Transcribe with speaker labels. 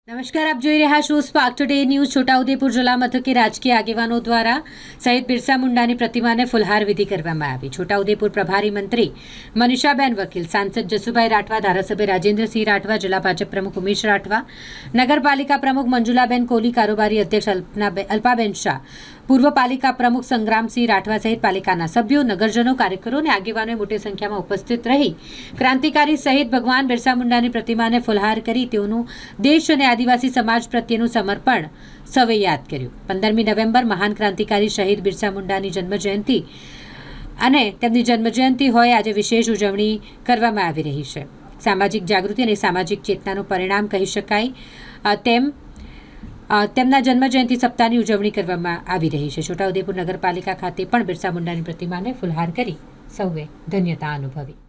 Speaker 1: નમસ્કાર, આપ જોઈ રહ્યા છો સ્પાર્ક ટુડે ન્યૂઝ। છોટાઉદેપુર જિલ્લા મથકે રાજકીય આગેવાનો દ્વારા શહીદ બિરસા મુંડાની પ્રતિમાને ફુલહાર વિધિ કરવામાં આવી। છોટાઉદેપુર પ્રભારી મંત્રી મનીષાબેન વકીલ, સાંસદ જસુભાઈ રાઠવા, ધારાસભ્ય રાજેન્દ્રસિંહ રાઠવા, જિલ્લા ભાજપ પ્રમુખ ઉમેશ રાઠવા, નગરપાલિકા પ્રમુખ મંજુલાબેન કોહલી, કારોબારી અધ્યક્ષ અલ્પાબેન શાહ, પૂર્વ પાલિકા પ્રમુખ સંગ્રામસિંહ રાઠવા સહિત પાલિકાના સભ્યો, નગરજનો, કાર્યકરો અને આગેવાનોએ મોટી સંખ્યામાં ઉપસ્થિત રહી ક્રાંતિકારી શહીદ ભગવાન બિરસા મુંડાની પ્રતિમાને ફુલહાર કરી તેઓનું દેશ અને આદિવાસી સમાજ પ્રત્યેનું સમર્પણ સૌએ યાદ કર્યું। 15મી નવેમ્બર મહાન ક્રાંતિકારી શહીદ બિરસા મુંડાની જન્મજયંતિ અને તેમની જન્મજયંતિ હોય આજે વિશેષ ઉજવણી કરવામાં આવી રહી છે। સામાજિક જાગૃતિ અને સામાજિક ચેતનાનું પરિણામ કહી શકાય તેમના જન્મજયંતિ સપ્તાહની ઉજવણી કરવામાં આવી રહી છે। છોટાઉદેપુર નગરપાલિકા ખાતે પણ બિરસા મુંડાની પ્રતિમાને ફુલહાર કરી સૌએ ધન્યતા અનુભવી।